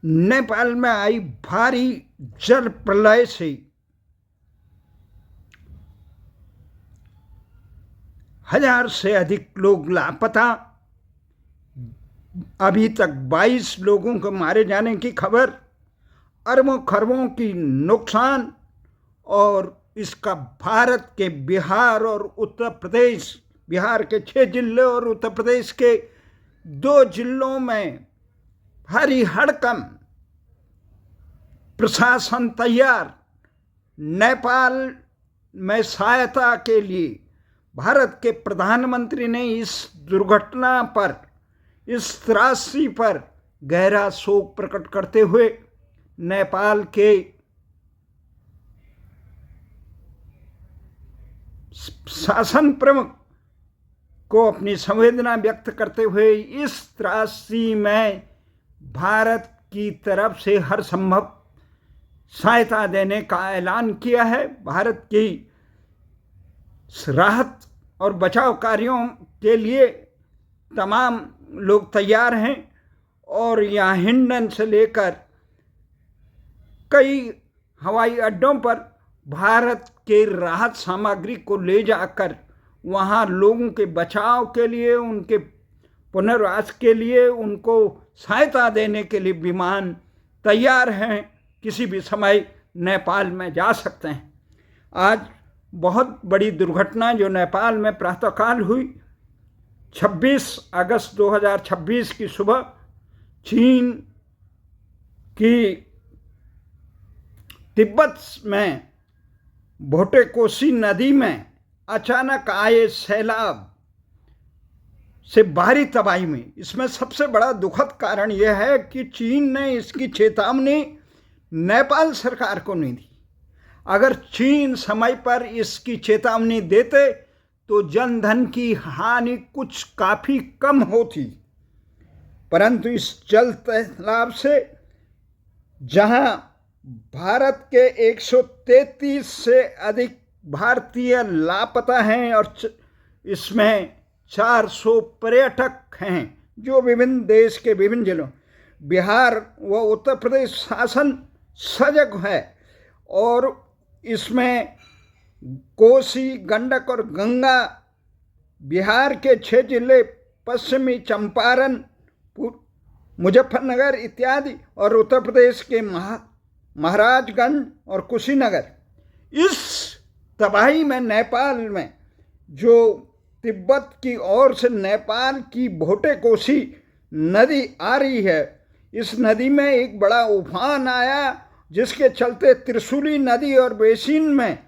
नेपाल में आई भारी जल प्रलय से हजार से अधिक लोग लापता। अभी तक 22 लोगों को मारे जाने की खबर, अरबों खरबों की नुकसान, और इसका भारत के बिहार और उत्तर प्रदेश, बिहार के 6 जिले और उत्तर प्रदेश के 2 जिलों में भारी हड़कंप। प्रशासन तैयार। नेपाल में सहायता के लिए भारत के प्रधानमंत्री ने इस दुर्घटना पर, इस त्रासदी पर गहरा शोक प्रकट करते हुए नेपाल के शासन प्रमुख को अपनी संवेदना व्यक्त करते हुए इस त्रासदी में भारत की तरफ से हर संभव सहायता देने का ऐलान किया है। भारत की राहत और बचाव कार्यों के लिए तमाम लोग तैयार हैं और यहाँ हिंडन से लेकर कई हवाई अड्डों पर भारत के राहत सामग्री को ले जाकर वहाँ लोगों के बचाव के लिए, उनके पुनर्वास के लिए, उनको सहायता देने के लिए विमान तैयार हैं। किसी भी समय नेपाल में जा सकते हैं। आज बहुत बड़ी दुर्घटना जो नेपाल में प्रातःकाल हुई, 26 अगस्त 2026 की सुबह चीन की तिब्बत में भोटे-कोसी नदी में अचानक आए सैलाब से भारी तबाही में, इसमें सबसे बड़ा दुखद कारण यह है कि चीन ने इसकी चेतावनी नेपाल सरकार को नहीं दी। अगर चीन समय पर इसकी चेतावनी देते तो जनधन की हानि कुछ काफ़ी कम होती, परंतु इस जल सैलाब से जहां भारत के 133 से अधिक भारतीय लापता हैं और इसमें 400 पर्यटक हैं जो विभिन्न देश के विभिन्न जिलों, बिहार व उत्तर प्रदेश शासन सजग है और इसमें कोसी, गंडक और गंगा, बिहार के 6 जिले, पश्चिमी चंपारण, मुजफ्फरनगर इत्यादि, और उत्तर प्रदेश के महाराजगंज और कुशीनगर। इस तबाही में नेपाल में जो तिब्बत की ओर से नेपाल की भोटे-कोसी नदी आ रही है, इस नदी में एक बड़ा उफान आया जिसके चलते त्रिशूली नदी और बेसिन में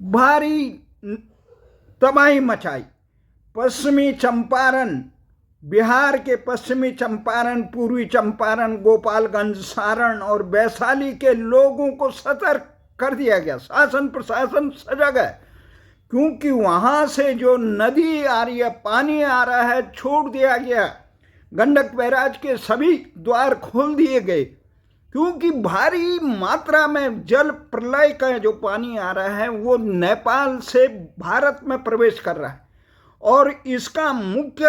भारी तबाही मचाई। पश्चिमी चंपारण, बिहार के पश्चिमी चंपारण, पूर्वी चंपारण, गोपालगंज, सारण और वैशाली के लोगों को सतर्क कर दिया गया। शासन प्रशासन सजग है क्योंकि वहाँ से जो नदी आ रही है, पानी आ रहा है, छोड़ दिया गया। गंडक बैराज के सभी द्वार खोल दिए गए क्योंकि भारी मात्रा में जल प्रलय का जो पानी आ रहा है वो नेपाल से भारत में प्रवेश कर रहा है। और इसका मुख्य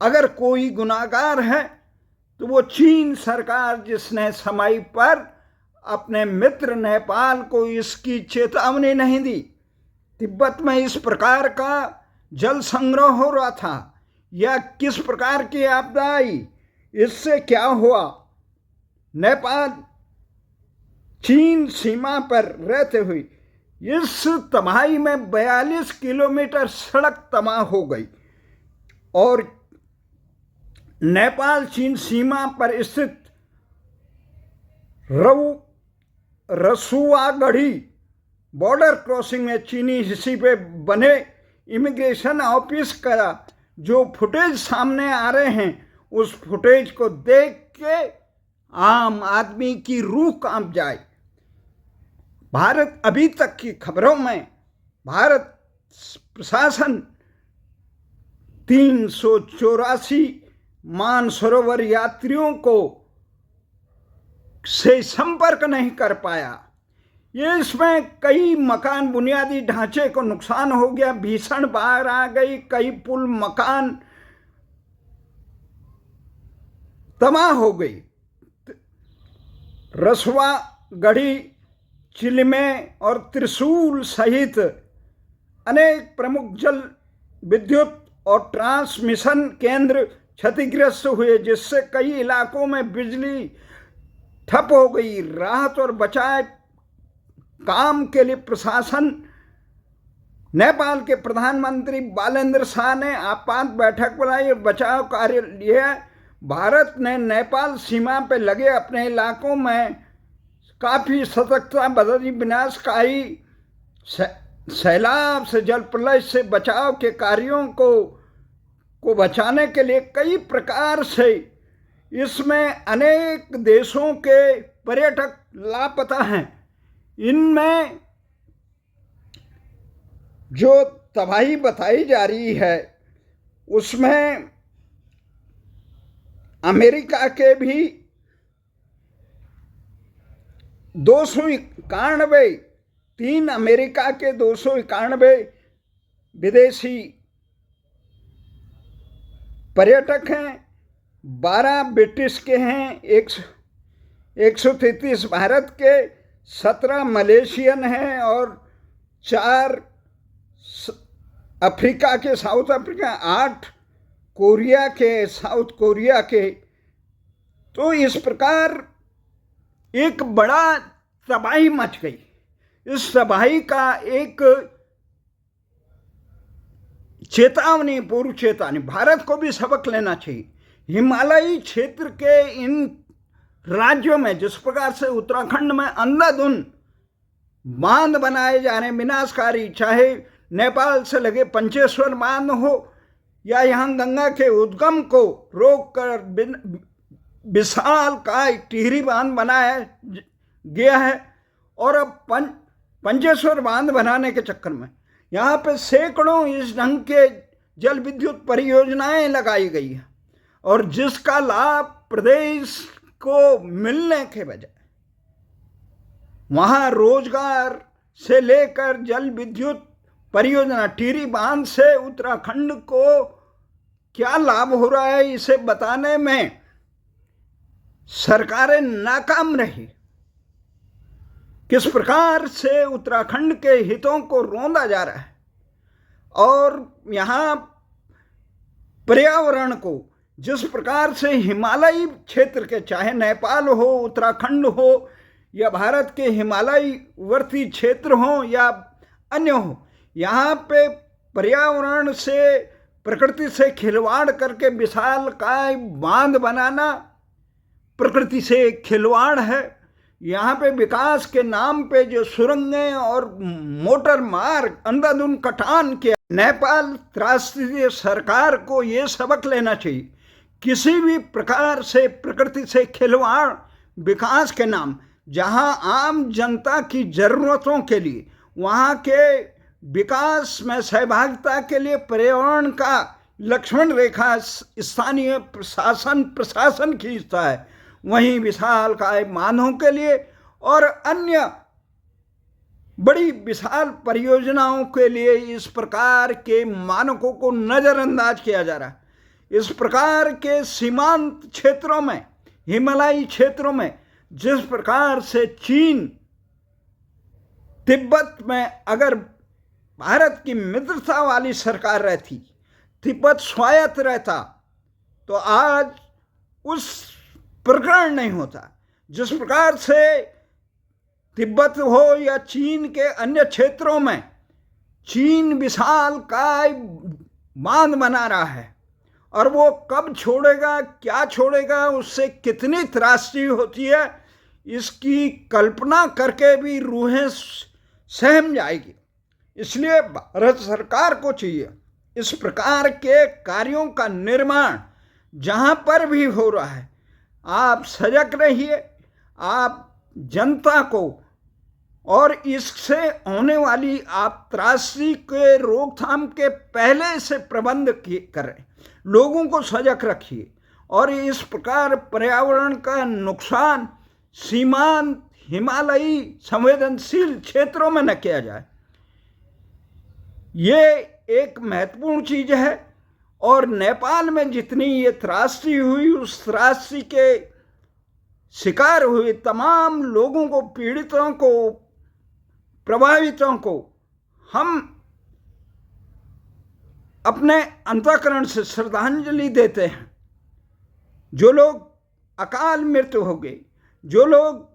अगर कोई गुनाहगार है तो वो चीन सरकार, जिसने समय पर अपने मित्र नेपाल को इसकी चेतावनी नहीं दी। तिब्बत में इस प्रकार का जल संग्रह हो रहा था या किस प्रकार की आपदा आई, इससे क्या हुआ, नेपाल चीन सीमा पर रहते हुए इस तबाही में 42 किलोमीटर सड़क तबाह हो गई और नेपाल चीन सीमा पर स्थित रसुआगढ़ी बॉर्डर क्रॉसिंग में चीनी हिस्से पे बने इमिग्रेशन ऑफिस का जो फुटेज सामने आ रहे हैं, उस फुटेज को देख के आम आदमी की रूह कांप जाए। भारत अभी तक की खबरों में भारत प्रशासन 384 मानसरोवर यात्रियों को से संपर्क नहीं कर पाया। ये इसमें कई मकान, बुनियादी ढांचे को नुकसान हो गया, भीषण बाढ़ आ गई, कई पुल, मकान तबाह हो गई। रसवा, गढ़ी, चिलमे और त्रिशूल सहित अनेक प्रमुख जल विद्युत और ट्रांसमिशन केंद्र क्षतिग्रस्त हुए, जिससे कई इलाकों में बिजली ठप हो गई। राहत और बचाव काम के लिए प्रशासन नेपाल के प्रधानमंत्री बालेन्द्र शाह ने आपात बैठक बुलाई और बचाव कार्य लिया। भारत ने नेपाल सीमा पर लगे अपने इलाकों में काफ़ी सतर्कता बरती। विनाशकारी सैलाब से, जल प्रलय से बचाव के कार्यों को बचाने के लिए कई प्रकार से इसमें अनेक देशों के पर्यटक लापता हैं। इनमें जो तबाही बताई जा रही है उसमें अमेरिका के भी 291, 3 अमेरिका के 291 विदेशी पर्यटक हैं, 12 ब्रिटिश के हैं, 133 भारत के, 17 मलेशियन हैं और 4 अफ्रीका के, साउथ अफ्रीका, 8 कोरिया के, साउथ कोरिया के। तो इस प्रकार एक बड़ा तबाही मच गई। इस तबाही का एक चेतावनी, पूर्व चेतावनी, भारत को भी सबक लेना चाहिए। हिमालयी क्षेत्र के इन राज्यों में जिस प्रकार से उत्तराखंड में अंधाधुंध बांध बनाए जा रहे हैं विनाशकारी, चाहे नेपाल से लगे पंचेश्वर बांध हो या यहाँ गंगा के उद्गम को रोककर विशाल काय टिहरी बांध बनाया गया है। और अब पंचेश्वर बांध बनाने के चक्कर में यहाँ पे सैकड़ों इस ढंग के जल विद्युत परियोजनाएं लगाई गई हैं और जिसका लाभ प्रदेश को मिलने के बजाय वहाँ रोजगार से लेकर जल विद्युत परियोजना, टिहरी बांध से उत्तराखंड को क्या लाभ हो रहा है इसे बताने में सरकारें नाकाम रही। किस प्रकार से उत्तराखंड के हितों को रौंदा जा रहा है और यहाँ पर्यावरण को जिस प्रकार से हिमालयी क्षेत्र के, चाहे नेपाल हो, उत्तराखंड हो या भारत के हिमालयी वर्ती क्षेत्र हो या अन्य हो, यहाँ पे पर्यावरण से, प्रकृति से खिलवाड़ करके विशालकाय बांध बनाना प्रकृति से खिलवाड़ है। यहाँ पे विकास के नाम पे जो सुरंगें और मोटर मार्ग अंधाधुंध कटान किया। नेपाल राष्ट्रीय सरकार को ये सबक लेना चाहिए, किसी भी प्रकार से प्रकृति से खिलवाड़ विकास के नाम, जहाँ आम जनता की जरूरतों के लिए, वहाँ के विकास में सहभागिता के लिए पर्यावरण का लक्ष्मण रेखा स्थानीय प्रशासन खींचता है, वहीं विशालकाय बांधों के लिए और अन्य बड़ी विशाल परियोजनाओं के लिए इस प्रकार के मानकों को नज़रअंदाज किया जा रहा है। इस प्रकार के सीमांत क्षेत्रों में, हिमालयी क्षेत्रों में जिस प्रकार से चीन, तिब्बत में अगर भारत की मित्रता वाली सरकार रहती, तिब्बत स्वायत्त रहता, तो आज उस प्रकरण नहीं होता। जिस प्रकार से तिब्बत हो या चीन के अन्य क्षेत्रों में चीन विशालकाय बांध बना रहा है और वो कब छोड़ेगा, क्या छोड़ेगा, उससे कितनी त्रासदी होती है, इसकी कल्पना करके भी रूहें सहम जाएगी। इसलिए भारत सरकार को चाहिए इस प्रकार के कार्यों का निर्माण जहाँ पर भी हो रहा है, आप सजग रहिए, आप जनता को और इससे होने वाली आप त्रासदी के रोकथाम के पहले से प्रबंध करें, लोगों को सजग रखिए और इस प्रकार पर्यावरण का नुकसान सीमांत हिमालयी संवेदनशील क्षेत्रों में न किया जाए। ये एक महत्वपूर्ण चीज़ है और नेपाल में जितनी ये त्रासदी हुई, उस त्रासदी के शिकार हुए तमाम लोगों को, पीड़ितों को, प्रभावितों को हम अपने अंतःकरण से श्रद्धांजलि देते हैं। जो लोग अकाल मृत्यु हो गए, जो लोग